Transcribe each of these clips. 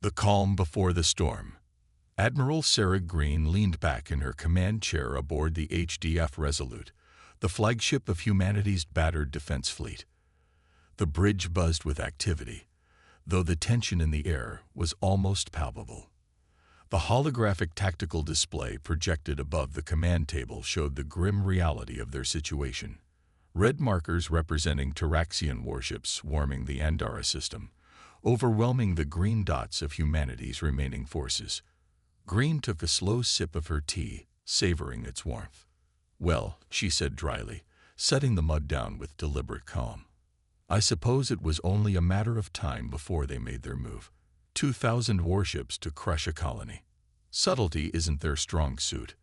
The calm before the storm. Admiral Sarah Greene leaned back in her command chair aboard the HFY Resolute, the flagship of humanity's battered defense fleet. The bridge buzzed with activity, though the tension in the air was almost palpable. The holographic tactical display projected above the command table showed the grim reality of their situation. Red markers representing Teraxian warships swarming the Andara system, overwhelming the green dots of humanity's remaining forces. Greene took a slow sip of her tea, savoring its warmth. "Well," she said dryly, setting the mug down with deliberate calm, "I suppose it was only a matter of time before they made their move. 2,000 warships to crush a colony. Subtlety isn't their strong suit."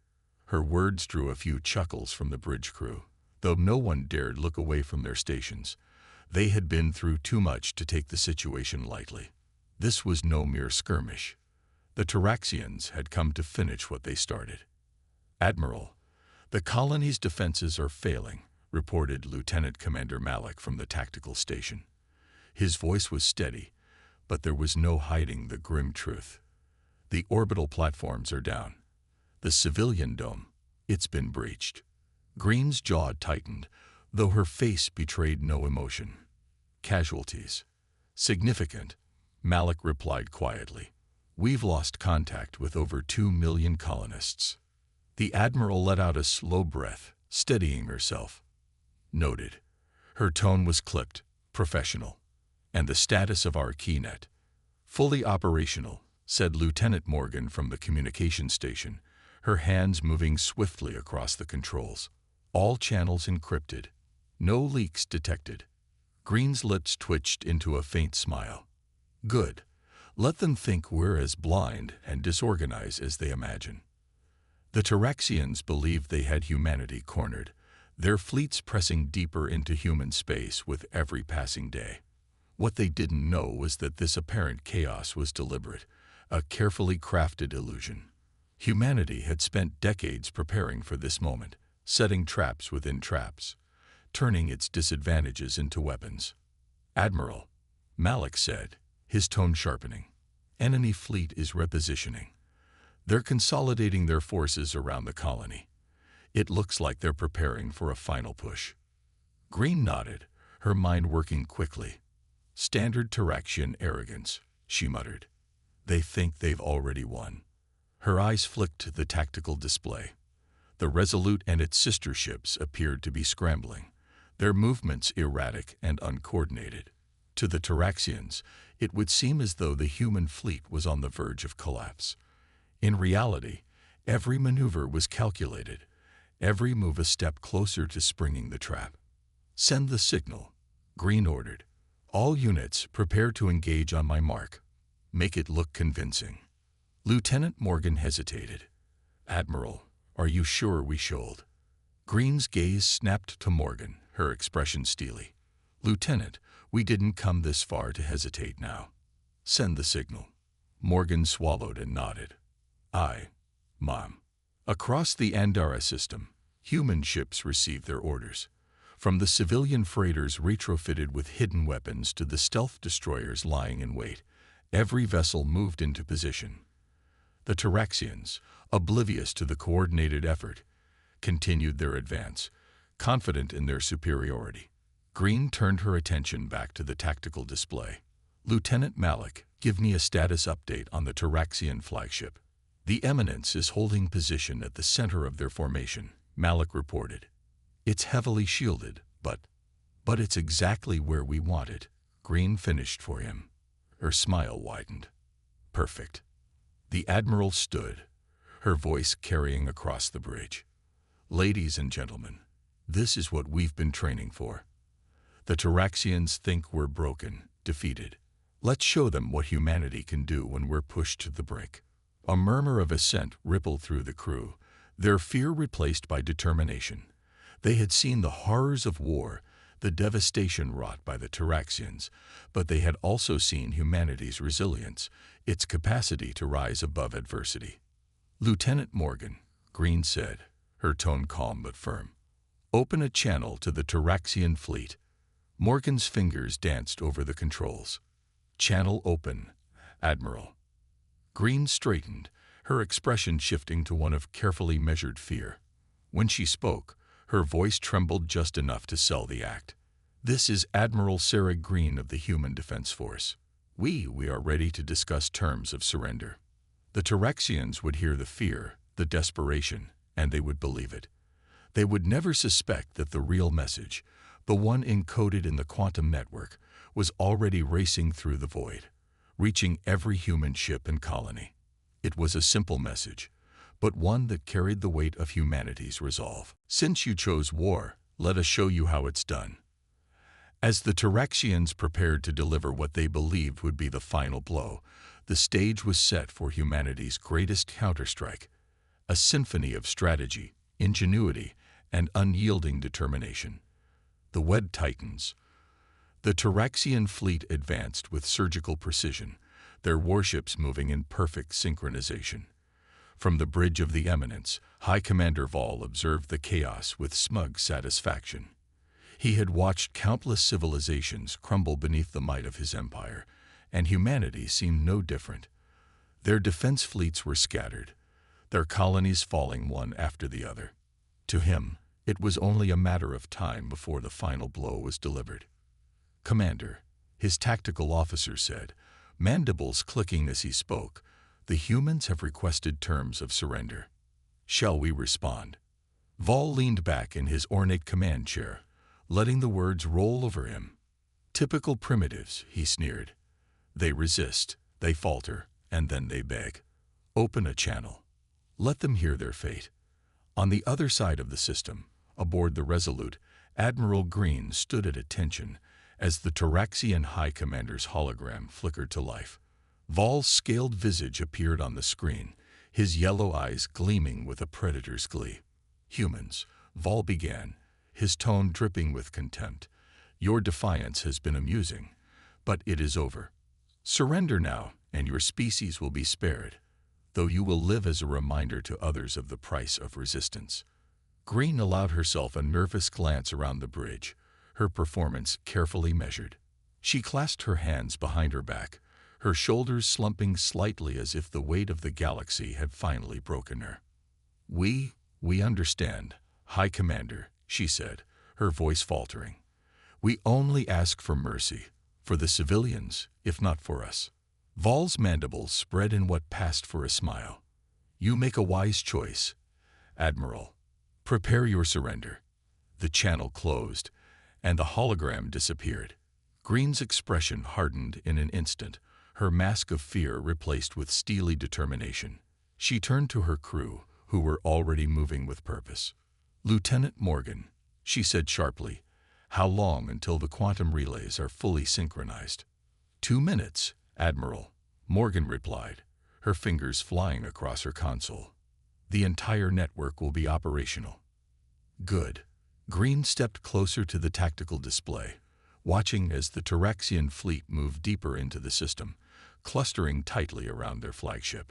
Her words drew a few chuckles from the bridge crew, though no one dared look away from their stations. They had been through too much to take the situation lightly. This was no mere skirmish. The Teraxians had come to finish what they started. "Admiral, the colony's defenses are failing," reported Lieutenant Commander Malik from the tactical station. His voice was steady, but there was no hiding the grim truth. "The orbital platforms are down. The civilian dome, it's been breached." Greene's jaw tightened, though her face betrayed no emotion. "Casualties. Significant," Malik replied quietly. "We've lost contact with over 2 million colonists." The Admiral let out a slow breath, steadying herself. "Noted." Her tone was clipped, professional. "And the status of our keynet?" "Fully operational," said Lieutenant Morgan from the communication station, her hands moving swiftly across the controls. "All channels encrypted. No leaks detected." Greene's lips twitched into a faint smile. "Good. Let them think we're as blind and disorganized as they imagine." The Teraxians believed they had humanity cornered, their fleets pressing deeper into human space with every passing day. What they didn't know was that this apparent chaos was deliberate, a carefully crafted illusion. Humanity had spent decades preparing for this moment, setting traps within traps, turning its disadvantages into weapons. "Admiral," Malik said, his tone sharpening, "enemy fleet is repositioning. They're consolidating their forces around the colony. It looks like they're preparing for a final push." Greene nodded, her mind working quickly. "Standard Teraxian arrogance," she muttered. "They think they've already won." Her eyes flicked to the tactical display. The Resolute and its sister ships appeared to be scrambling, their movements erratic and uncoordinated. To the Teraxians, it would seem as though the human fleet was on the verge of collapse. In reality, every maneuver was calculated, every move a step closer to springing the trap. "Send the signal," Greene ordered. "All units prepare to engage on my mark. Make it look convincing." Lieutenant Morgan hesitated. "Admiral, are you sure we should?" Greene's gaze snapped to Morgan, her expression steely. "Lieutenant, we didn't come this far to hesitate now. Send the signal." Morgan swallowed and nodded. "Aye, Mom." Across the Andara system, human ships received their orders. From the civilian freighters retrofitted with hidden weapons to the stealth destroyers lying in wait, every vessel moved into position. The Teraxians, oblivious to the coordinated effort, continued their advance, confident in their superiority. Greene turned her attention back to the tactical display. "Lieutenant Malik, give me a status update on the Teraxian flagship." "The Eminence is holding position at the center of their formation," Malik reported. "It's heavily shielded, but it's exactly where we want it," Greene finished for him. Her smile widened. "Perfect." The Admiral stood, her voice carrying across the bridge. "Ladies and gentlemen, this is what we've been training for. The Teraxians think we're broken, defeated. Let's show them what humanity can do when we're pushed to the brink." A murmur of assent rippled through the crew, their fear replaced by determination. They had seen the horrors of war, the devastation wrought by the Teraxians, but they had also seen humanity's resilience, its capacity to rise above adversity. "Lieutenant Morgan," Greene said, her tone calm but firm, "open a channel to the Teraxian fleet." Morgan's fingers danced over the controls. "Channel open, Admiral." Greene straightened, her expression shifting to one of carefully measured fear. When she spoke, her voice trembled just enough to sell the act. "This is Admiral Sarah Greene of the Human Defense Force. We are ready to discuss terms of surrender." The Teraxians would hear the fear, the desperation, and they would believe it. They would never suspect that the real message, the one encoded in the quantum network, was already racing through the void, reaching every human ship and colony. It was a simple message, but one that carried the weight of humanity's resolve. "Since you chose war, let us show you how it's done." As the Teraxians prepared to deliver what they believed would be the final blow, the stage was set for humanity's greatest counterstrike, a symphony of strategy, ingenuity, and unyielding determination. The Wed Titans. The Teraxian fleet advanced with surgical precision, their warships moving in perfect synchronization. From the bridge of the Eminence, High Commander Vol observed the chaos with smug satisfaction. He had watched countless civilizations crumble beneath the might of his empire, and humanity seemed no different. Their defense fleets were scattered, their colonies falling one after the other. To him, it was only a matter of time before the final blow was delivered. "Commander," his tactical officer said, mandibles clicking as he spoke, "the humans have requested terms of surrender. Shall we respond?" Vol leaned back in his ornate command chair, letting the words roll over him. "Typical primitives," he sneered. "They resist, they falter, and then they beg. Open a channel. Let them hear their fate." On the other side of the system, aboard the Resolute, Admiral Greene stood at attention as the Teraxian High Commander's hologram flickered to life. Vol's scaled visage appeared on the screen, his yellow eyes gleaming with a predator's glee. "Humans," Vol began, his tone dripping with contempt, "your defiance has been amusing, but it is over. Surrender now, and your species will be spared, though you will live as a reminder to others of the price of resistance." Greene allowed herself a nervous glance around the bridge, her performance carefully measured. She clasped her hands behind her back, her shoulders slumping slightly as if the weight of the galaxy had finally broken her. We understand, High Commander," she said, her voice faltering. "We only ask for mercy, for the civilians, if not for us." Vol's mandibles spread in what passed for a smile. "You make a wise choice, Admiral. Prepare your surrender." The channel closed, and the hologram disappeared. Greene's expression hardened in an instant, her mask of fear replaced with steely determination. She turned to her crew, who were already moving with purpose. "Lieutenant Morgan," she said sharply, "how long until the quantum relays are fully synchronized?" 2 minutes, Admiral," Morgan replied, her fingers flying across her console. "The entire network will be operational." "Good." Greene stepped closer to the tactical display, watching as the Teraxian fleet moved deeper into the system, clustering tightly around their flagship.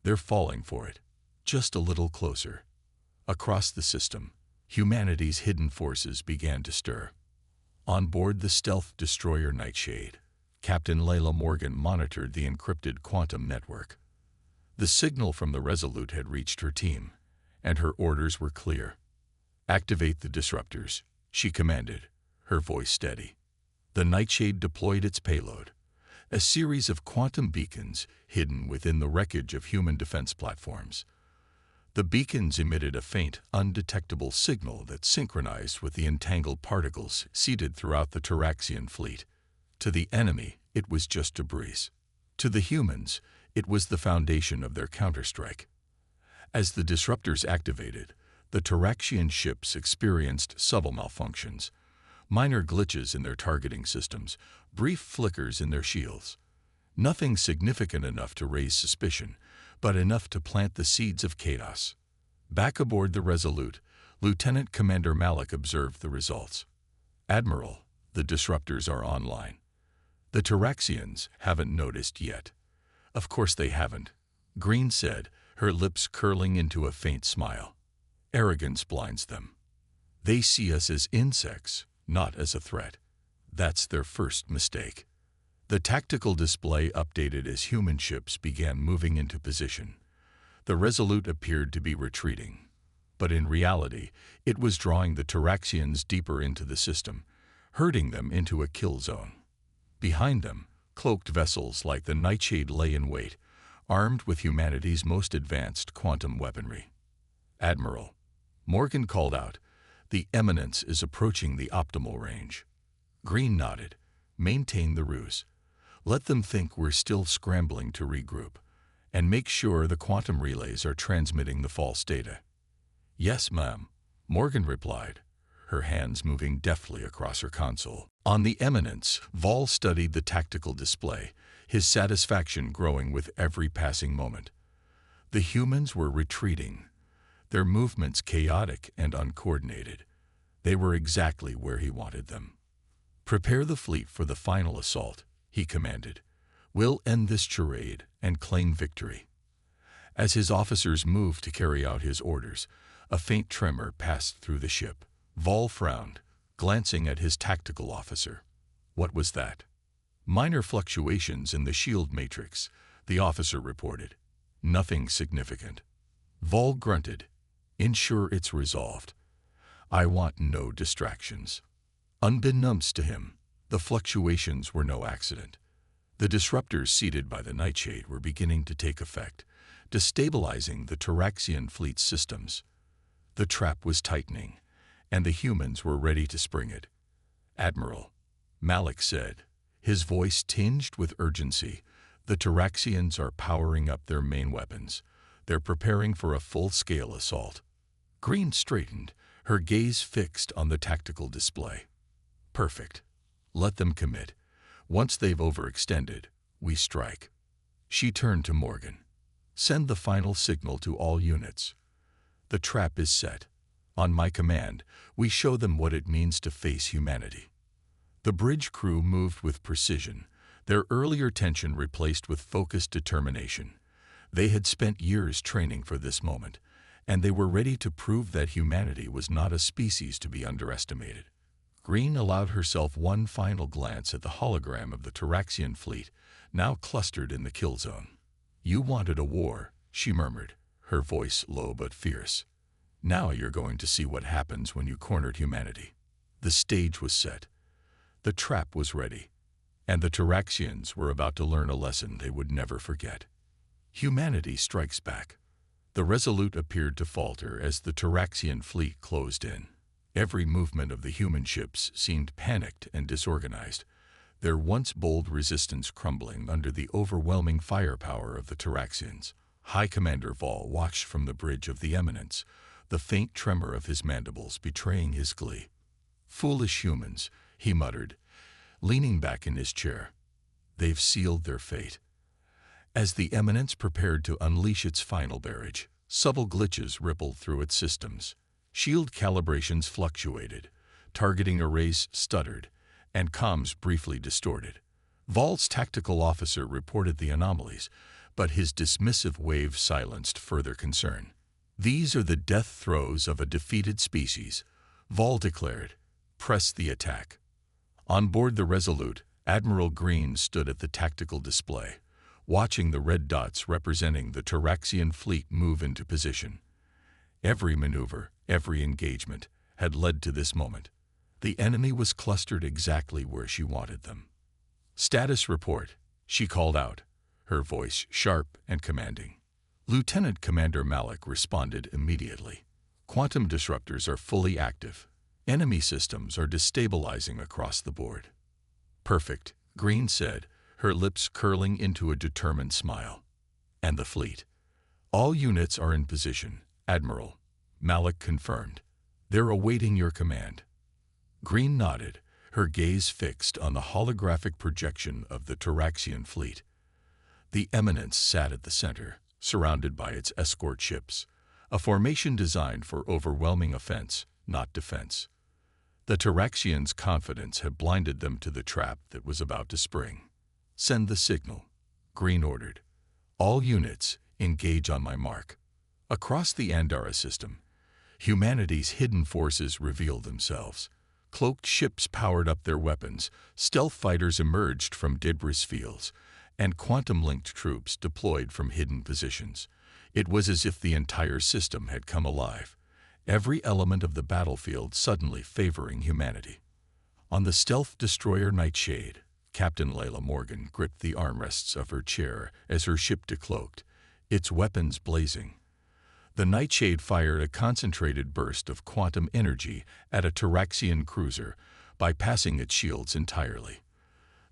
"They're falling for it. Just a little closer." Across the system, humanity's hidden forces began to stir. On board the stealth destroyer Nightshade, Captain Layla Morgan monitored the encrypted quantum network. The signal from the Resolute had reached her team, and her orders were clear. "Activate the disruptors," she commanded, her voice steady. The Nightshade deployed its payload, a series of quantum beacons hidden within the wreckage of human defense platforms. The beacons emitted a faint, undetectable signal that synchronized with the entangled particles seeded throughout the Teraxian fleet. To the enemy, it was just a breeze. To the humans, it was the foundation of their counterstrike. As the disruptors activated, the Teraxian ships experienced subtle malfunctions, minor glitches in their targeting systems, brief flickers in their shields. Nothing significant enough to raise suspicion, but enough to plant the seeds of chaos. Back aboard the Resolute, Lieutenant Commander Malik observed the results. "Admiral, the disruptors are online. The Teraxians haven't noticed yet." "Of course they haven't," Greene said, her lips curling into a faint smile. "Arrogance blinds them. They see us as insects, not as a threat. That's their first mistake." The tactical display updated as human ships began moving into position. The Resolute appeared to be retreating, but in reality, it was drawing the Teraxians deeper into the system, herding them into a kill zone. Behind them, cloaked vessels like the Nightshade lay in wait, armed with humanity's most advanced quantum weaponry. "Admiral," Morgan called out, "the Eminence is approaching the optimal range." Greene nodded. "Maintain the ruse. Let them think we're still scrambling to regroup, and make sure the quantum relays are transmitting the false data." "Yes, ma'am," Morgan replied, her hands moving deftly across her console. On the Eminence, Vol studied the tactical display, his satisfaction growing with every passing moment. The humans were retreating, their movements chaotic and uncoordinated. They were exactly where he wanted them. "Prepare the fleet for the final assault," he commanded. "We'll end this charade and claim victory." As his officers moved to carry out his orders, a faint tremor passed through the ship. Vol frowned, glancing at his tactical officer. "What was that?" "Minor fluctuations in the shield matrix," the officer reported. "Nothing significant." Vol grunted. "Ensure it's resolved. I want no distractions." Unbeknownst to him, the fluctuations were no accident. The disruptors seated by the Nightshade were beginning to take effect, destabilizing the Teraxian fleet's systems. The trap was tightening, and the humans were ready to spring it. "Admiral," Malik said, his voice tinged with urgency, "the Teraxians are powering up their main weapons. They're preparing for a full-scale assault." Greene straightened, her gaze fixed on the tactical display. "Perfect. Let them commit. Once they've overextended, we strike." She turned to Morgan. "Send the final signal to all units. The trap is set. On my command, we show them what it means to face humanity." The bridge crew moved with precision, their earlier tension replaced with focused determination. They had spent years training for this moment, and they were ready to prove that humanity was not a species to be underestimated. Greene allowed herself one final glance at the hologram of the Teraxian fleet, now clustered in the kill zone. "You wanted a war," she murmured, her voice low but fierce. "Now you're going to see what happens when you cornered humanity." The stage was set. The trap was ready, and the Teraxians were about to learn a lesson they would never forget. Humanity strikes back. The Resolute appeared to falter as the Teraxian fleet closed in. Every movement of the human ships seemed panicked and disorganized, their once bold resistance crumbling under the overwhelming firepower of the Teraxians. High Commander Vol watched from the bridge of the Eminence, the faint tremor of his mandibles betraying his glee. "Foolish humans," he muttered, leaning back in his chair. "They've sealed their fate." As the Eminence prepared to unleash its final barrage, subtle glitches rippled through its systems. Shield calibrations fluctuated, targeting arrays stuttered, and comms briefly distorted. Vol's tactical officer reported the anomalies, but his dismissive wave silenced further concern. "These are the death throes of a defeated species," Vol declared. "Press the attack." On board the Resolute, Admiral Greene stood at the tactical display, watching the red dots representing the Teraxian fleet move into position. Every maneuver, every engagement, had led to this moment. The enemy was clustered exactly where she wanted them. "Status report," she called out, her voice sharp and commanding. Lieutenant Commander Malik responded immediately. "Quantum disruptors are fully active. Enemy systems are destabilizing across the board." "Perfect," Greene said, her lips curling into a determined smile. "And the fleet?" "All units are in position, Admiral," Malik confirmed. "They're awaiting your command." Greene nodded, her gaze fixed on the holographic projection of the Teraxian fleet. The Eminence sat at the center, surrounded by its escort ships, a formation designed for overwhelming offense, not defense. The Teraxians' confidence had blinded them to the trap that was about to spring. "Send the signal," Greene ordered. "All units, engage on my mark." Across the Andara system, humanity's hidden forces revealed themselves. Cloaked ships powered up their weapons, stealth fighters emerged from debris fields, and quantum-linked troops deployed from hidden positions. It was as if the entire system had come alive, every element of the battlefield suddenly favoring humanity. On the stealth destroyer Nightshade, Captain Layla Morgan gripped the armrests of her chair as her ship decloaked, its weapons blazing. The Nightshade fired a concentrated burst of quantum energy at a Teraxian cruiser, bypassing its shields entirely.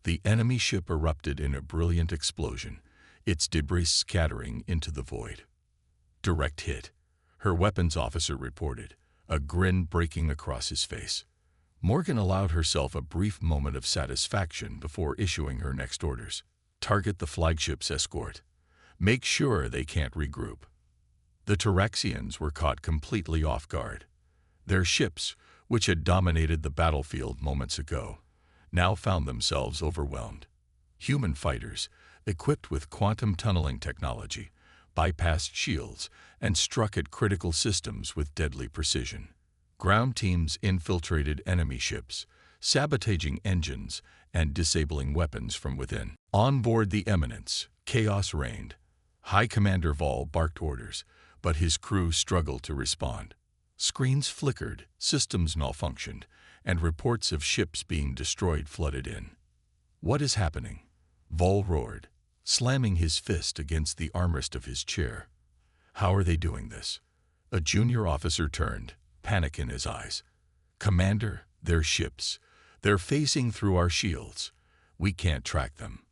The enemy ship erupted in a brilliant explosion, its debris scattering into the void. Direct hit, her weapons officer reported, a grin breaking across his face. Morgan allowed herself a brief moment of satisfaction before issuing her next orders. Target the flagship's escort. Make sure they can't regroup. The Teraxians were caught completely off guard. Their ships, which had dominated the battlefield moments ago, now found themselves overwhelmed. Human fighters, equipped with quantum tunneling technology, bypassed shields and struck at critical systems with deadly precision. Ground teams infiltrated enemy ships, sabotaging engines and disabling weapons from within. On board the Eminence, chaos reigned. High Commander Vol barked orders, but his crew struggled to respond. Screens flickered, systems malfunctioned, and reports of ships being destroyed flooded in. "What is happening?" Vol roared, slamming his fist against the armrest of his chair. "How are they doing this?" A junior officer turned, panic in his eyes. "Commander, they're ships. They're phasing through our shields. We can't track them."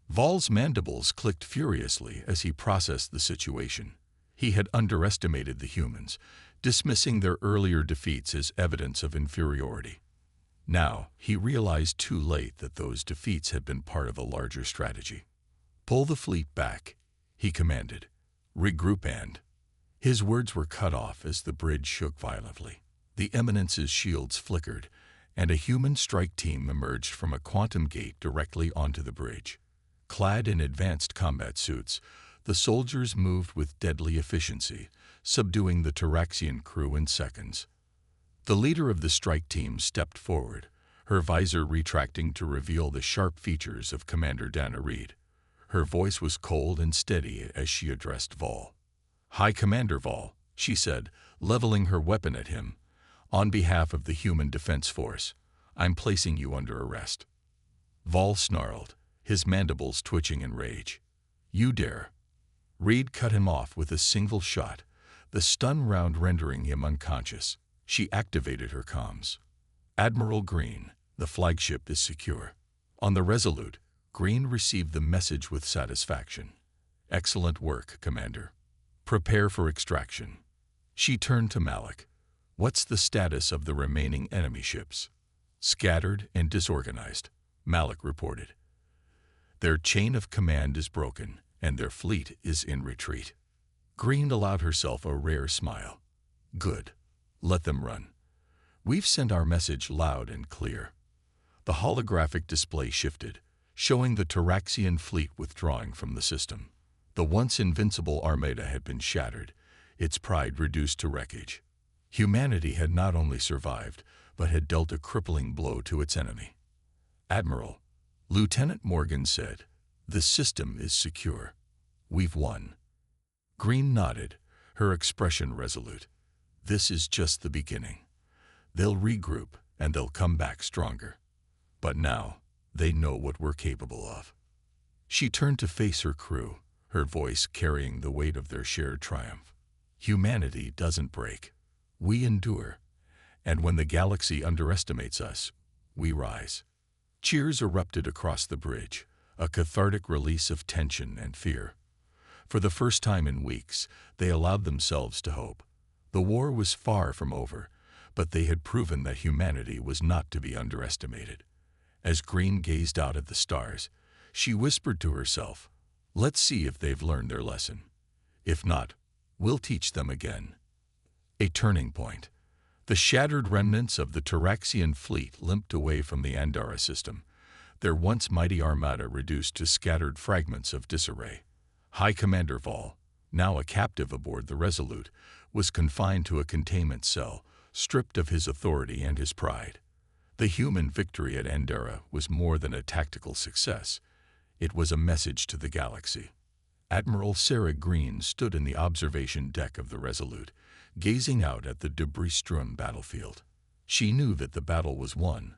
Vol's mandibles clicked furiously as he processed the situation. He had underestimated the humans, dismissing their earlier defeats as evidence of inferiority. Now, he realized too late that those defeats had been part of a larger strategy. "Pull the fleet back," he commanded. "Regroup and—" His words were cut off as the bridge shook violently. The Eminence's shields flickered, and a human strike team emerged from a quantum gate directly onto the bridge. Clad in advanced combat suits, the soldiers moved with deadly efficiency, subduing the Teraxian crew in seconds. The leader of the strike team stepped forward, her visor retracting to reveal the sharp features of Commander Dana Reed. Her voice was cold and steady as she addressed Vol. "High Commander Vol," she said, leveling her weapon at him, "on behalf of the Human Defense Force, I'm placing you under arrest." Vol snarled, his mandibles twitching in rage. "You dare!" Reed cut him off with a single shot, the stun round rendering him unconscious. She activated her comms. "Admiral Greene, the flagship is secure." On the Resolute, Greene received the message with satisfaction. "Excellent work, Commander. Prepare for extraction." She turned to Malik. "What's the status of the remaining enemy ships?" "Scattered and disorganized," Malik reported. "Their chain of command is broken, and their fleet is in retreat." Greene allowed herself a rare smile. "Good. Let them run. We've sent our message loud and clear." The holographic display shifted, showing the Teraxian fleet withdrawing from the system. The once invincible armada had been shattered, its pride reduced to wreckage. Humanity had not only survived, but had dealt a crippling blow to its enemy. "Admiral," Lieutenant Morgan said, "the system is secure. We've won." Greene nodded, her expression resolute. "This is just the beginning. They'll regroup, and they'll come back stronger. But now, they know what we're capable of." She turned to face her crew, her voice carrying the weight of their shared triumph. "Humanity doesn't break. We endure. And when the galaxy underestimates us, we rise." Cheers erupted across the bridge, a cathartic release of tension and fear. For the first time in weeks, they allowed themselves to hope. The war was far from over, but they had proven that humanity was not to be underestimated. As Greene gazed out at the stars, she whispered to herself, "Let's see if they've learned their lesson. If not, we'll teach them again." A turning point. The shattered remnants of the Teraxian fleet limped away from the Andara system, their once mighty armada reduced to scattered fragments of disarray. High Commander Vol, now a captive aboard the Resolute, was confined to a containment cell, stripped of his authority and his pride. The human victory at Andera was more than a tactical success. It was a message to the galaxy. Admiral Sarah Greene stood in the observation deck of the Resolute, gazing out at the debris-strewn battlefield. She knew that the battle was won,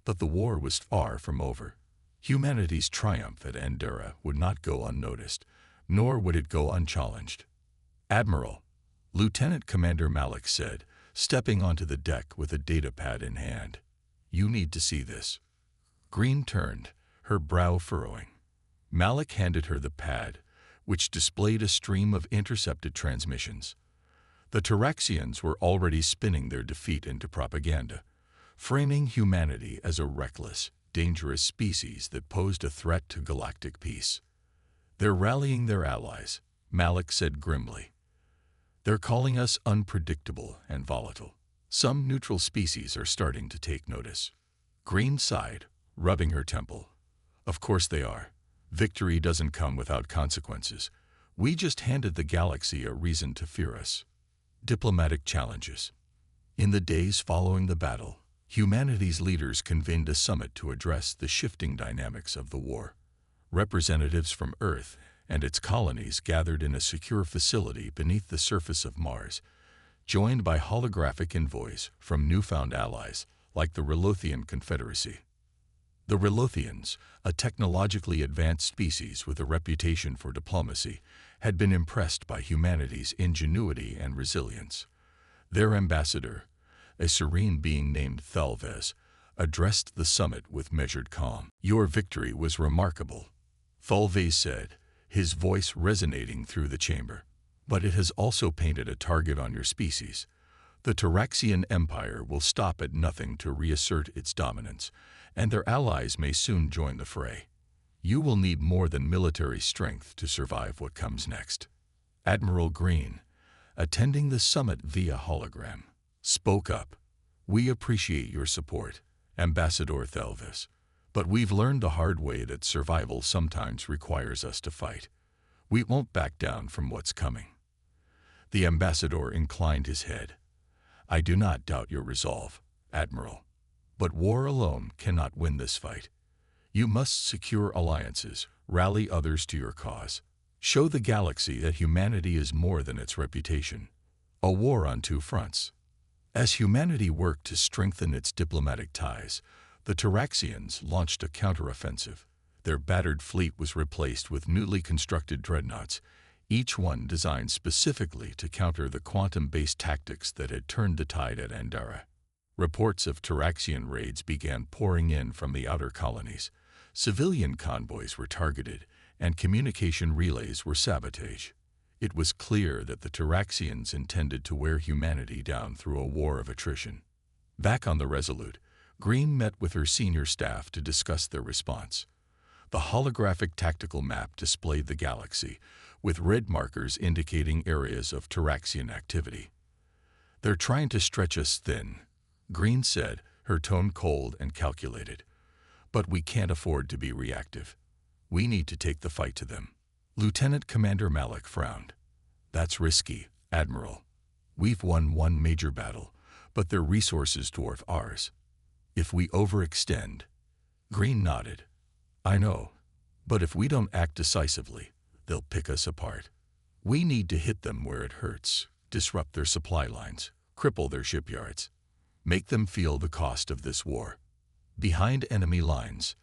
but the war was far from over. Humanity's triumph at Andera would not go unnoticed, nor would it go unchallenged. "Admiral," Lieutenant Commander Malik said, stepping onto the deck with a datapad in hand. "You need to see this." Greene turned, her brow furrowing. Malik handed her the pad, which displayed a stream of intercepted transmissions. The Teraxians were already spinning their defeat into propaganda, framing humanity as a reckless, dangerous species that posed a threat to galactic peace. "They're rallying their allies," Malik said grimly. "They're calling us unpredictable and volatile. Some neutral species are starting to take notice." Greene sighed, rubbing her temple. "Of course they are. Victory doesn't come without consequences. We just handed the galaxy a reason to fear us." Diplomatic challenges. In the days following the battle, humanity's leaders convened a summit to address the shifting dynamics of the war. Representatives from Earth and its colonies gathered in a secure facility beneath the surface of Mars, joined by holographic envoys from newfound allies like the Relothian Confederacy. The Relothians, a technologically advanced species with a reputation for diplomacy, had been impressed by humanity's ingenuity and resilience. Their ambassador, a serene being named Thelves, addressed the summit with measured calm. "Your victory was remarkable," Thelves said, his voice resonating through the chamber. "But it has also painted a target on your species. The Teraxian Empire will stop at nothing to reassert its dominance, and their allies may soon join the fray. You will need more than military strength to survive what comes next." Admiral Greene, attending the summit via hologram, spoke up. "We appreciate your support, Ambassador Thelves, but we've learned the hard way that survival sometimes requires us to fight. We won't back down from what's coming." The ambassador inclined his head. "I do not doubt your resolve, Admiral. But war alone cannot win this fight. You must secure alliances, rally others to your cause. Show the galaxy that humanity is more than its reputation. A war on two fronts." As humanity worked to strengthen its diplomatic ties, the Teraxians launched a counteroffensive. Their battered fleet was replaced with newly constructed dreadnoughts, each one designed specifically to counter the quantum-based tactics that had turned the tide at Andera. Reports of Teraxian raids began pouring in from the outer colonies. Civilian convoys were targeted, and communication relays were sabotaged. It was clear that the Teraxians intended to wear humanity down through a war of attrition. Back on the Resolute, Greene met with her senior staff to discuss their response. The holographic tactical map displayed the galaxy, with red markers indicating areas of Teraxian activity. "They're trying to stretch us thin," Greene said, her tone cold and calculated. "But we can't afford to be reactive. We need to take the fight to them." Lieutenant Commander Malik frowned. "That's risky, Admiral. We've won one major battle, but their resources dwarf ours. If we overextend—" Greene nodded. "I know, but if we don't act decisively, they'll pick us apart. We need to hit them where it hurts, disrupt their supply lines, cripple their shipyards, make them feel the cost of this war." Behind enemy lines,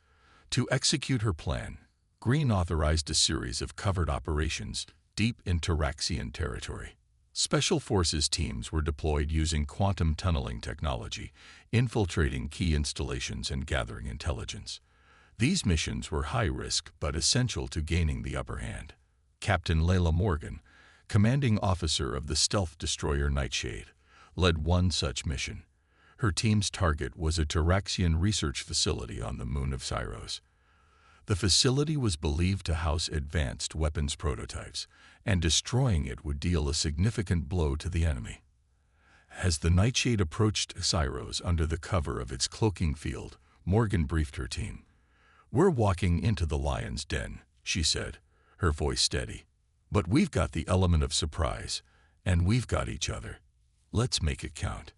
to execute her plan, Greene authorized a series of covert operations deep in Teraxian territory. Special forces teams were deployed using quantum tunneling technology, infiltrating key installations and gathering intelligence. These missions were high-risk but essential to gaining the upper hand. Captain Layla Morgan, commanding officer of the stealth destroyer Nightshade, led one such mission. Her team's target was a Teraxian research facility on the moon of Syros. The facility was believed to house advanced weapons prototypes, and destroying it would deal a significant blow to the enemy. As the Nightshade approached Syros under the cover of its cloaking field, Morgan briefed her team. "We're walking into the lion's den," she said, her voice steady. "But we've got the element of surprise, and we've got each other. Let's make it count."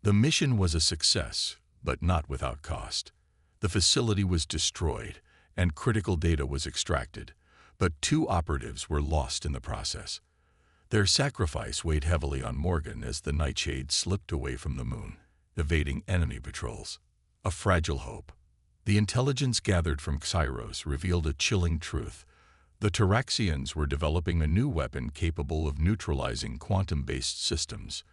The mission was a success, but not without cost. The facility was destroyed, and critical data was extracted, but 2 operatives were lost in the process. Their sacrifice weighed heavily on Morgan as the Nightshade slipped away from the moon, evading enemy patrols. A fragile hope. The intelligence gathered from Xyros revealed a chilling truth. The Teraxians were developing a new weapon capable of neutralizing quantum-based systems.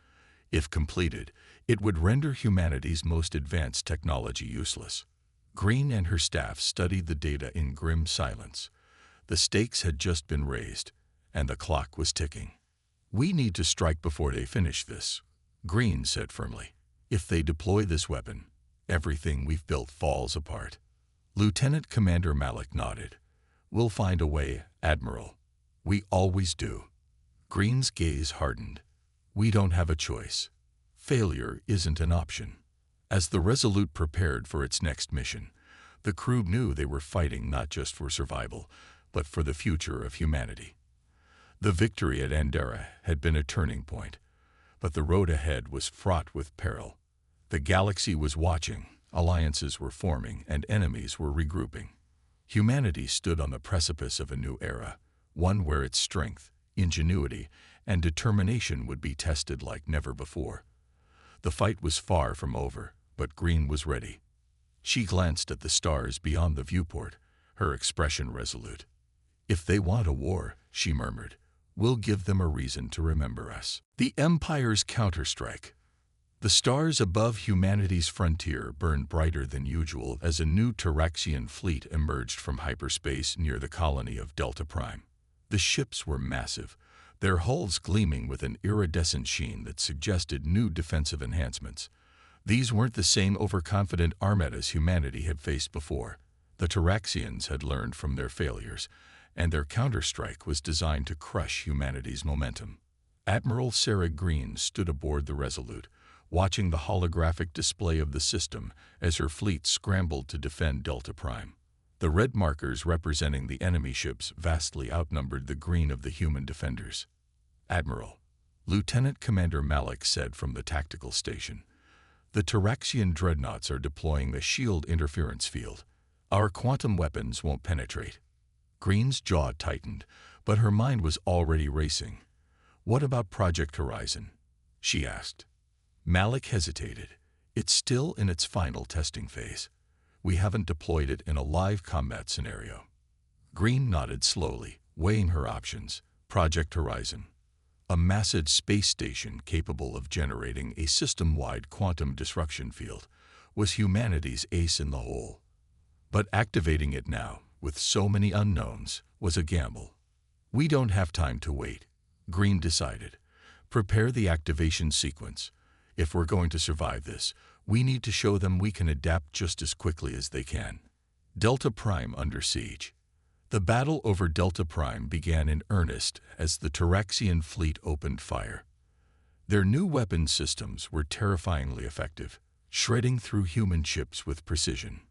If completed, it would render humanity's most advanced technology useless. Greene and her staff studied the data in grim silence. The stakes had just been raised, and the clock was ticking. "We need to strike before they finish this," Greene said firmly. "If they deploy this weapon, everything we've built falls apart." Lieutenant Commander Malik nodded. "We'll find a way, Admiral. We always do." Greene's gaze hardened. "We don't have a choice. Failure isn't an option." As the Resolute prepared for its next mission, the crew knew they were fighting not just for survival, but for the future of humanity. The victory at Andera had been a turning point, but the road ahead was fraught with peril. The galaxy was watching, alliances were forming, and enemies were regrouping. Humanity stood on the precipice of a new era, one where its strength, ingenuity, and determination would be tested like never before. The fight was far from over, but Greene was ready. She glanced at the stars beyond the viewport, her expression resolute. "If they want a war," she murmured, "we'll give them a reason to remember us." The Empire's counterstrike. The stars above humanity's frontier burned brighter than usual as a new Teraxian fleet emerged from hyperspace near the colony of Delta Prime. The ships were massive, their hulls gleaming with an iridescent sheen that suggested new defensive enhancements. These weren't the same overconfident armadas humanity had faced before. The Teraxians had learned from their failures, and their counterstrike was designed to crush humanity's momentum. Admiral Sarah Greene stood aboard the Resolute, watching the holographic display of the system as her fleet scrambled to defend Delta Prime. The red markers representing the enemy ships vastly outnumbered the green of the human defenders. "Admiral," Lieutenant Commander Malik said from the tactical station, "the Teraxian dreadnoughts are deploying a shield interference field. Our quantum weapons won't penetrate." Greene's jaw tightened, but her mind was already racing. "What about Project Horizon?" she asked. Malik hesitated. "It's still in its final testing phase. We haven't deployed it in a live combat scenario." Greene nodded slowly, weighing her options. Project Horizon, a massive space station capable of generating a system-wide quantum disruption field, was humanity's ace in the hole. But activating it now, with so many unknowns, was a gamble. "We don't have time to wait," Greene decided. "Prepare the activation sequence. If we're going to survive this, we need to show them we can adapt just as quickly as they can." Delta Prime under siege. The battle over Delta Prime began in earnest as the Teraxian fleet opened fire. Their new weapon systems were terrifyingly effective, shredding through human ships with precision.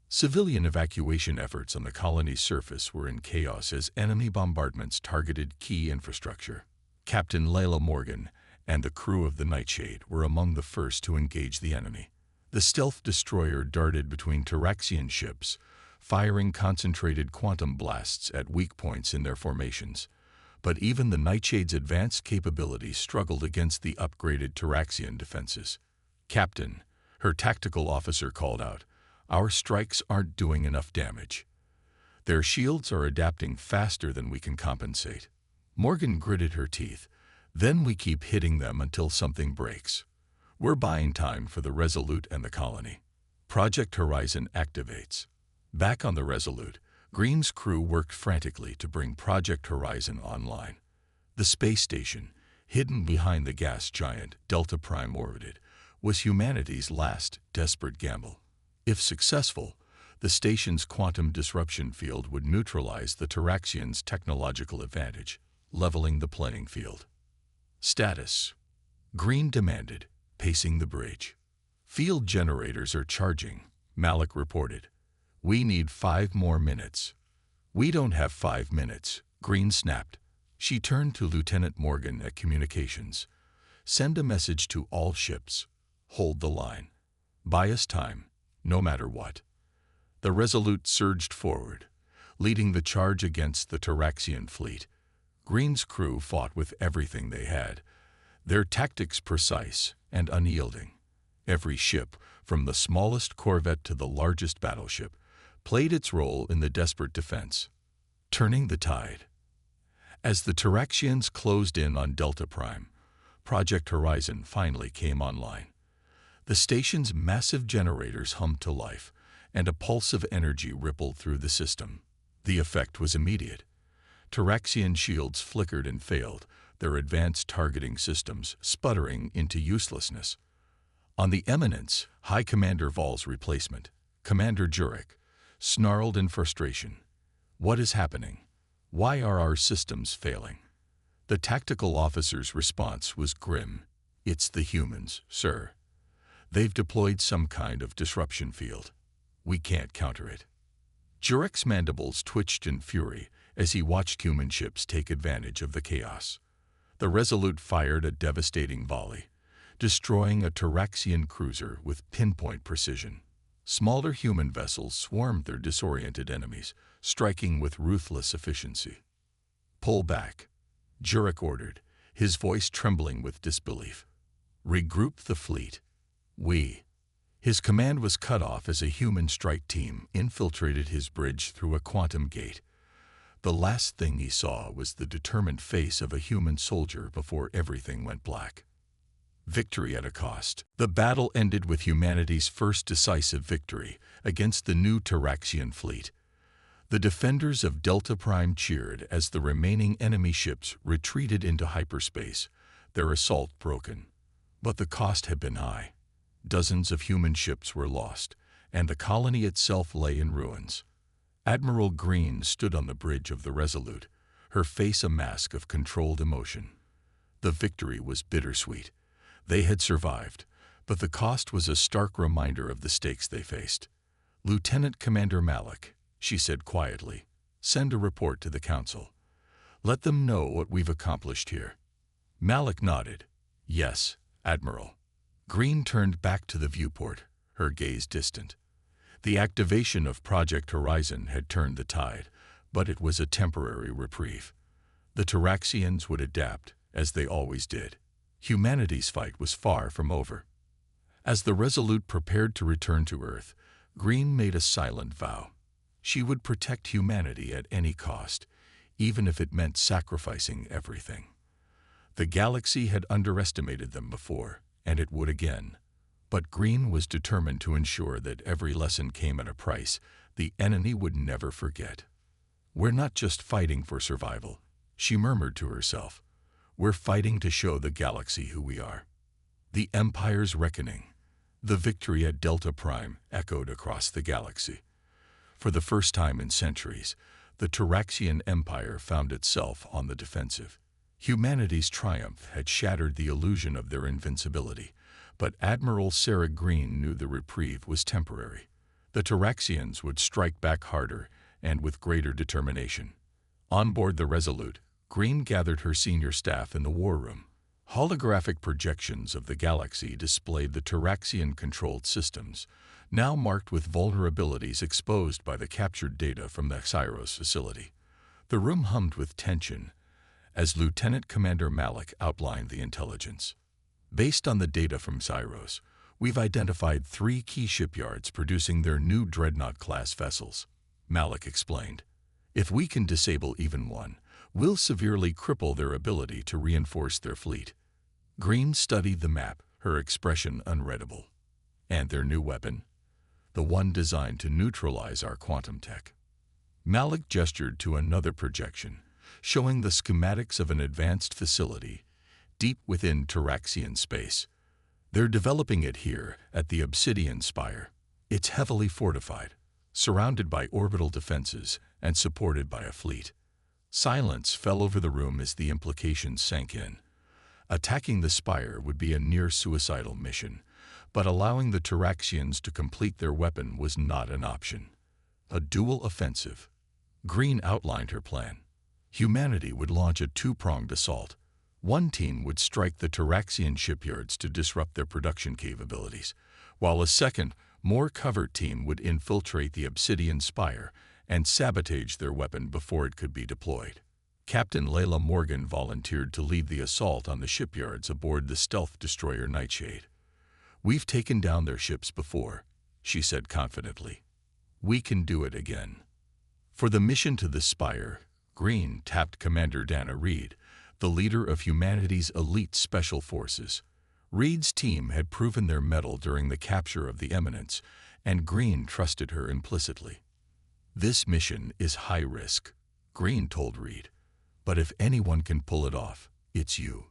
Civilian evacuation efforts on the colony's surface were in chaos as enemy bombardments targeted key infrastructure. Captain Layla Morgan and the crew of the Nightshade were among the first to engage the enemy. The stealth destroyer darted between Teraxian ships, firing concentrated quantum blasts at weak points in their formations. But even the Nightshade's advanced capabilities struggled against the upgraded Teraxian defenses. "Captain," her tactical officer called out, "our strikes aren't doing enough damage. Their shields are adapting faster than we can compensate." Morgan gritted her teeth. "Then we keep hitting them until something breaks. We're buying time for the Resolute and the colony." Project Horizon activates. Back on the Resolute, Greene's crew worked frantically to bring Project Horizon online. The space station, hidden behind the gas giant Delta Prime orbited, was humanity's last desperate gamble. If successful, the station's quantum disruption field would neutralize the Teraxians' technological advantage, leveling the playing field. "Status," Greene demanded, pacing the bridge. "Field generators are charging," Malik reported. "We need 5 more minutes." "We don't have 5 minutes," Greene snapped. She turned to Lieutenant Morgan at communications. "Send a message to all ships. Hold the line." Buy us time, no matter what. The Resolute surged forward, leading the charge against the Teraxian fleet. Greene's crew fought with everything they had, their tactics precise and unyielding. Every ship, from the smallest corvette to the largest battleship, played its role in the desperate defense, turning the tide. As the Teraxians closed in on Delta Prime, Project Horizon finally came online. The station's massive generators hummed to life, and a pulse of energy rippled through the system. The effect was immediate. Teraxian shields flickered and failed, their advanced targeting systems sputtering into uselessness. On the Eminence, High Commander Vol's replacement, Commander Jurek, snarled in frustration. What is happening? Why are our systems failing? The tactical officer's response was grim. It's the humans, sir. They've deployed some kind of disruption field. We can't counter it. Jurek's mandibles twitched in fury as he watched human ships take advantage of the chaos. The Resolute fired a devastating volley, destroying a Teraxian cruiser with pinpoint precision. Smaller human vessels swarmed their disoriented enemies, striking with ruthless efficiency. Pull back, Jurek ordered, his voice trembling with disbelief. Regroup the fleet. His command was cut off as a human strike team infiltrated his bridge through a quantum gate. The last thing he saw was the determined face of a human soldier before everything went black. Victory at a cost. The battle ended with humanity's first decisive victory against the new Teraxian fleet. The defenders of Delta Prime cheered as the remaining enemy ships retreated into hyperspace, their assault broken. But the cost had been high. Dozens of human ships were lost, and the colony itself lay in ruins. Admiral Greene stood on the bridge of the Resolute, her face a mask of controlled emotion. The victory was bittersweet. They had survived, but the cost was a stark reminder of the stakes they faced. Lieutenant Commander Malik, she said quietly, send a report to the Council. Let them know what we've accomplished here. Malik nodded. Yes, Admiral. Greene turned back to the viewport, her gaze distant. The activation of Project Horizon had turned the tide, but it was a temporary reprieve. The Teraxians would adapt, as they always did. Humanity's fight was far from over. As the Resolute prepared to return to Earth, Greene made a silent vow. She would protect humanity at any cost, even if it meant sacrificing everything. The galaxy had underestimated them before, and it would again. But Greene was determined to ensure that every lesson came at a price the enemy would never forget. We're not just fighting for survival, she murmured to herself. We're fighting to show the galaxy who we are. The Empire's reckoning. The victory at Delta Prime echoed across the galaxy. For the first time in centuries, the Teraxian Empire found itself on the defensive. Humanity's triumph had shattered the illusion of their invincibility, but Admiral Sarah Greene knew the reprieve was temporary. The Teraxians would strike back harder and with greater determination. On board the Resolute, Greene gathered her senior staff in the war room. Holographic projections of the galaxy displayed the Teraxian-controlled systems, now marked with vulnerabilities exposed by the captured data from the Cyros facility. The room hummed with tension as Lieutenant Commander Malik outlined the intelligence. Based on the data from Cyros, we've identified 3 key shipyards producing their new Dreadnought-class vessels, Malik explained. If we can disable even one, we'll severely cripple their ability to reinforce their fleet. Greene studied the map, her expression unreadable. And their new weapon? The one designed to neutralize our quantum tech. Malik gestured to another projection, showing the schematics of an advanced facility deep within Teraxian space. They're developing it here at the Obsidian Spire. It's heavily fortified, surrounded by orbital defenses and supported by a fleet. Silence fell over the room as the implications sank in. Attacking the Spire would be a near-suicidal mission, but allowing the Teraxians to complete their weapon was not an option. A dual offensive. Greene outlined her plan. Humanity would launch a 2-pronged assault. One team would strike the Teraxian shipyards to disrupt their production capabilities, while a second, more covert team would infiltrate the Obsidian Spire and sabotage their weapon before it could be deployed. Captain Layla Morgan volunteered to lead the assault on the shipyards aboard the stealth destroyer Nightshade. "We've taken down their ships before," she said confidently. "We can do it again." For the mission to the Spire, Greene tapped Commander Dana Reed, the leader of humanity's elite special forces. Reed's team had proven their mettle during the capture of the Eminence, and Greene trusted her implicitly. "This mission is high risk," Greene told Reed, "but if anyone can pull it off, it's you.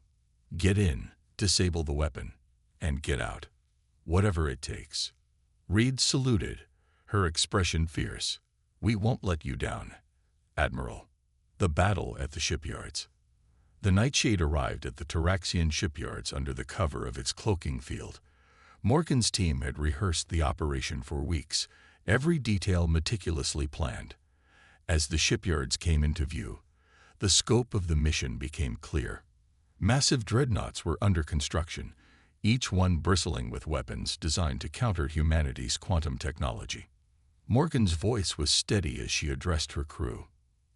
Get in, disable the weapon, and get out. Whatever it takes." Reed saluted, her expression fierce. "We won't let you down, Admiral." The battle at the shipyards. The Nightshade arrived at the Teraxian shipyards under the cover of its cloaking field. Morgan's team had rehearsed the operation for weeks, every detail meticulously planned. As the shipyards came into view, the scope of the mission became clear. Massive dreadnoughts were under construction, each one bristling with weapons designed to counter humanity's quantum technology. Morgan's voice was steady as she addressed her crew.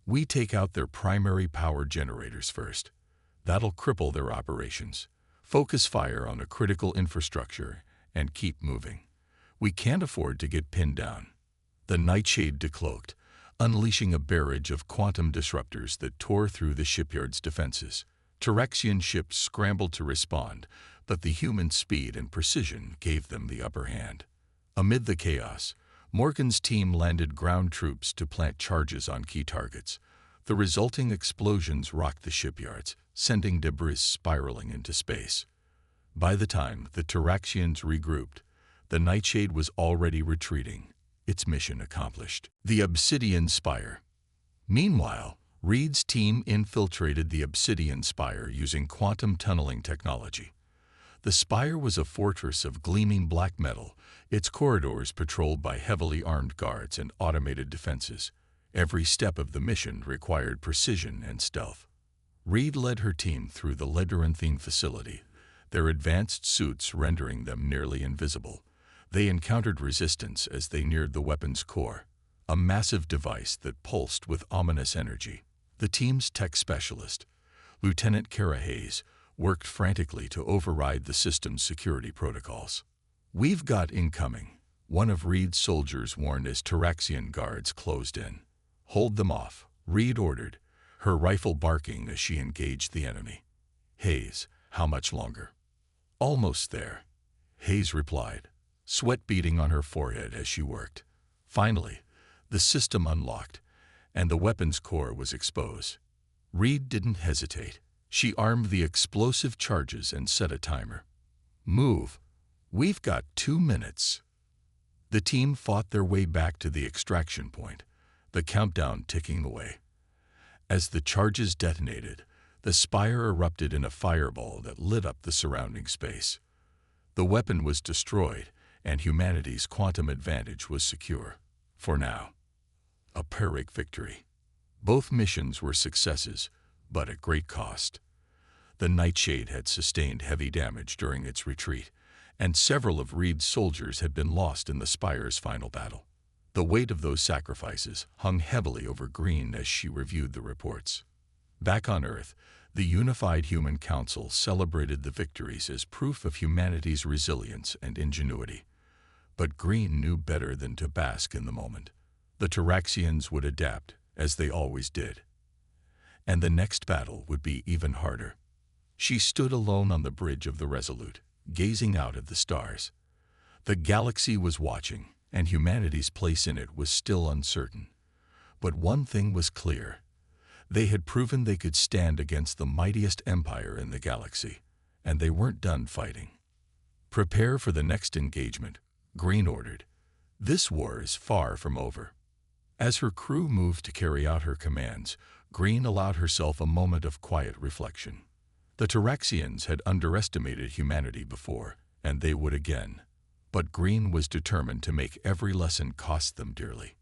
"We take out their primary power generators first. That'll cripple their operations. Focus fire on the critical infrastructure and keep moving. We can't afford to get pinned down." The Nightshade decloaked, unleashing a barrage of quantum disruptors that tore through the shipyard's defenses. Teraxian ships scrambled to respond, but the human speed and precision gave them the upper hand. Amid the chaos, Morgan's team landed ground troops to plant charges on key targets. The resulting explosions rocked the shipyards, sending debris spiraling into space. By the time the Teraxians regrouped, the Nightshade was already retreating, its mission accomplished. The Obsidian Spire. Meanwhile, Reed's team infiltrated the Obsidian Spire using quantum tunneling technology. The spire was a fortress of gleaming black metal, its corridors patrolled by heavily armed guards and automated defenses. Every step of the mission required precision and stealth. Reed led her team through the labyrinthine facility, their advanced suits rendering them nearly invisible. They encountered resistance as they neared the weapon's core, a massive device that pulsed with ominous energy. The team's tech specialist, Lieutenant Kara Hayes, worked frantically to override the system's security protocols. "We've got incoming," one of Reed's soldiers warned as Teraxian guards closed in. "Hold them off," Reed ordered, her rifle barking as she engaged the enemy. "Hayes, how much longer?" "Almost there," Hayes replied, sweat beading on her forehead as she worked. Finally, the system unlocked, and the weapon's core was exposed. Reed didn't hesitate. She armed the explosive charges and set a timer. "Move. We've got 2 minutes." The team fought their way back to the extraction point, the countdown ticking away. As the charges detonated, the spire erupted in a fireball that lit up the surrounding space. The weapon was destroyed, and humanity's quantum advantage was secure. For now. A Pyrrhic victory. Both missions were successes, but at great cost. The Nightshade had sustained heavy damage during its retreat, and several of Reed's soldiers had been lost in the Spire's final battle. The weight of those sacrifices hung heavily over Greene as she reviewed the reports. Back on Earth, the unified Human Council celebrated the victories as proof of humanity's resilience and ingenuity. But Greene knew better than to bask in the moment. The Teraxians would adapt, as they always did. And the next battle would be even harder. She stood alone on the bridge of the Resolute, gazing out at the stars. The galaxy was watching, and humanity's place in it was still uncertain. But one thing was clear. They had proven they could stand against the mightiest empire in the galaxy, and they weren't done fighting. "Prepare for the next engagement," Greene ordered. "This war is far from over." As her crew moved to carry out her commands, Greene allowed herself a moment of quiet reflection. The Teraxians had underestimated humanity before, and they would again. But Greene was determined to make every lesson cost them dearly.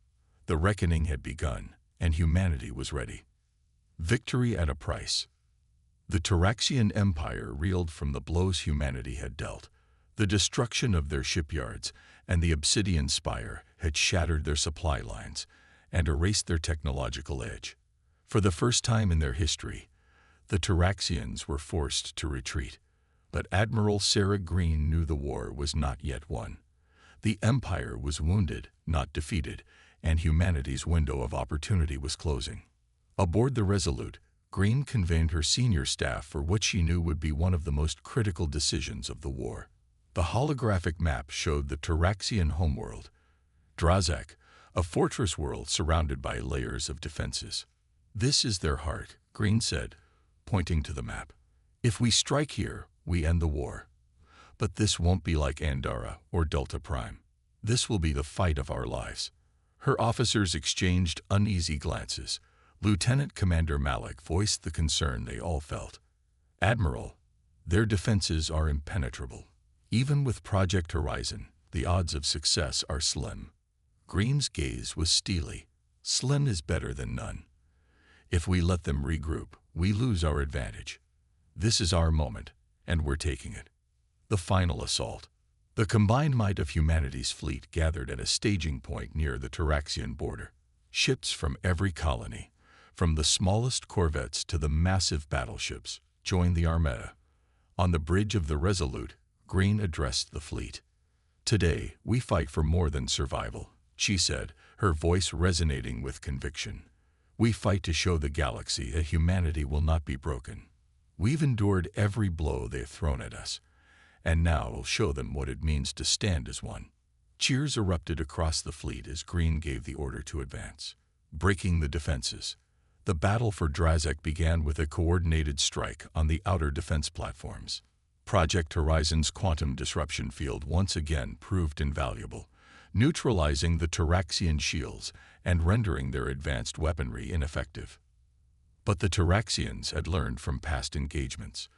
The reckoning had begun, and humanity was ready. Victory at a price. The Teraxian Empire reeled from the blows humanity had dealt. The destruction of their shipyards and the obsidian spire had shattered their supply lines and erased their technological edge. For the first time in their history, the Teraxians were forced to retreat. But Admiral Sarah Greene knew the war was not yet won. The Empire was wounded, not defeated, and humanity's window of opportunity was closing. Aboard the Resolute, Greene convened her senior staff for what she knew would be one of the most critical decisions of the war. The holographic map showed the Teraxian homeworld, Drazak, a fortress world surrounded by layers of defenses. "This is their heart," Greene said, pointing to the map. "If we strike here, we end the war. But this won't be like Andara or Delta Prime. This will be the fight of our lives." Her officers exchanged uneasy glances. Lieutenant Commander Malik voiced the concern they all felt. "Admiral, their defenses are impenetrable. Even with Project Horizon, the odds of success are slim." Greene's gaze was steely. "Slim is better than none. If we let them regroup, we lose our advantage. This is our moment, and we're taking it." The final assault. The combined might of humanity's fleet gathered at a staging point near the Teraxian border. Ships from every colony, from the smallest corvettes to the massive battleships, joined the Armada. On the bridge of the Resolute, Greene addressed the fleet. "Today, we fight for more than survival," she said, her voice resonating with conviction. "We fight to show the galaxy that humanity will not be broken. We've endured every blow they've thrown at us, and now we'll show them what it means to stand as one." Cheers erupted across the fleet as Greene gave the order to advance. Breaking the defenses. The battle for Drazak began with a coordinated strike on the outer defense platforms. Project Horizon's quantum disruption field once again proved invaluable, neutralizing the Teraxian shields and rendering their advanced weaponry ineffective. But the Teraxians had learned from past engagements.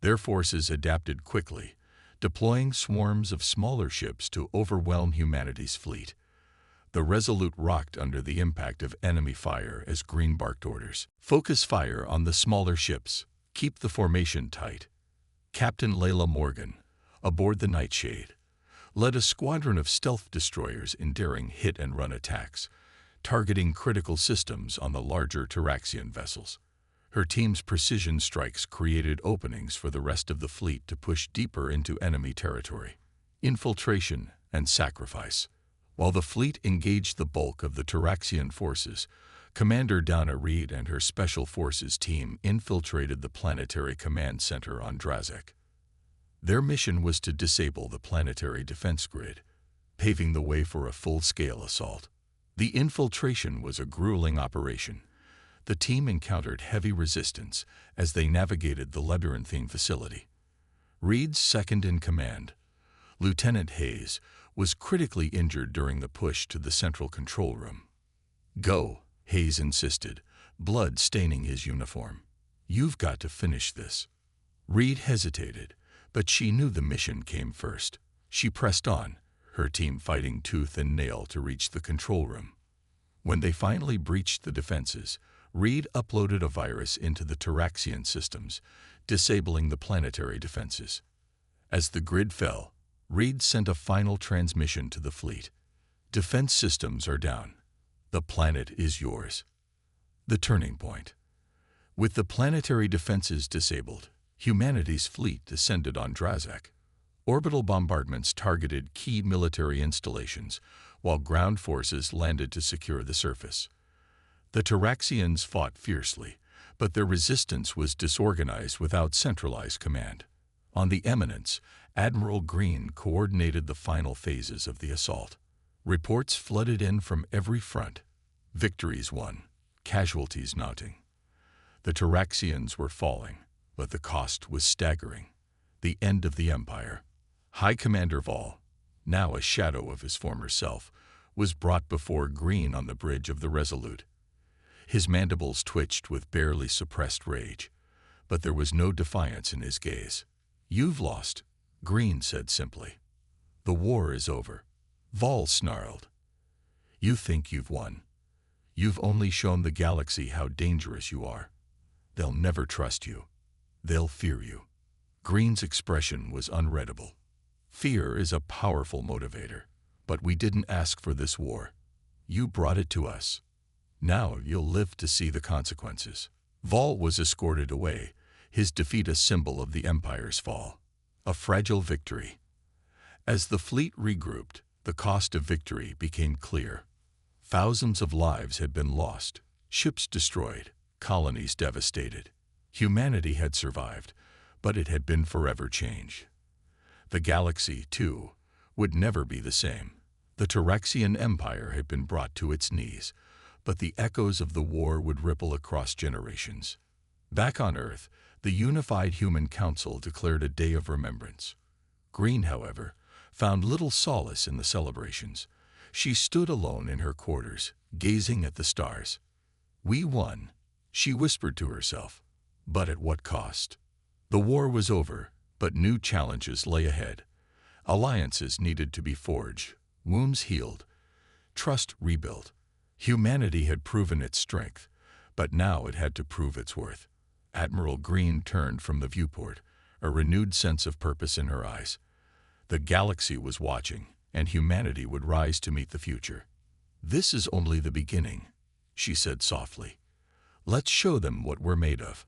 Their forces adapted quickly, deploying swarms of smaller ships to overwhelm humanity's fleet. The Resolute rocked under the impact of enemy fire as Greene barked orders. "Focus fire on the smaller ships. Keep the formation tight." Captain Layla Morgan, aboard the Nightshade, led a squadron of stealth destroyers in daring hit-and-run attacks, targeting critical systems on the larger Teraxian vessels. Her team's precision strikes created openings for the rest of the fleet to push deeper into enemy territory. Infiltration and sacrifice. While the fleet engaged the bulk of the Teraxian forces, Commander Donna Reed and her Special Forces team infiltrated the planetary command center on Drazak. Their mission was to disable the planetary defense grid, paving the way for a full-scale assault. The infiltration was a grueling operation. The team encountered heavy resistance as they navigated the labyrinthine facility. Reed's second-in-command, Lieutenant Hayes, was critically injured during the push to the central control room. "Go," Hayes insisted, blood staining his uniform. "You've got to finish this." Reed hesitated, but she knew the mission came first. She pressed on, her team fighting tooth and nail to reach the control room. When they finally breached the defenses, Reed uploaded a virus into the Teraxian systems, disabling the planetary defenses. As the grid fell, Reed sent a final transmission to the fleet. "Defense systems are down. The planet is yours." The turning point. With the planetary defenses disabled, humanity's fleet descended on Drazak. Orbital bombardments targeted key military installations, while ground forces landed to secure the surface. The Teraxians fought fiercely, but their resistance was disorganized without centralized command. On the eminence, Admiral Greene coordinated the final phases of the assault. Reports flooded in from every front. Victories won, casualties mounting. The Teraxians were falling, but the cost was staggering. The end of the Empire. High Commander Vol, now a shadow of his former self, was brought before Greene on the bridge of the Resolute. His mandibles twitched with barely suppressed rage, but there was no defiance in his gaze. "You've lost," Greene said simply. "The war is over." Vol snarled. "You think you've won. You've only shown the galaxy how dangerous you are. They'll never trust you. They'll fear you." Greene's expression was unreadable. Fear is a powerful motivator, but we didn't ask for this war. You brought it to us. Now you'll live to see the consequences. Vol was escorted away, his defeat a symbol of the Empire's fall. A fragile victory. As the fleet regrouped, the cost of victory became clear. Thousands of lives had been lost, ships destroyed, colonies devastated. Humanity had survived, but it had been forever changed. The galaxy, too, would never be the same. The Teraxian Empire had been brought to its knees, but the echoes of the war would ripple across generations. Back on Earth, the unified Human Council declared a day of remembrance. Greene, however, found little solace in the celebrations. She stood alone in her quarters, gazing at the stars. "We won," she whispered to herself. But at what cost? The war was over, but new challenges lay ahead. Alliances needed to be forged, wounds healed, trust rebuilt. Humanity had proven its strength, but now it had to prove its worth. Admiral Greene turned from the viewport, a renewed sense of purpose in her eyes. The galaxy was watching, and humanity would rise to meet the future. "This is only the beginning," she said softly. "Let's show them what we're made of."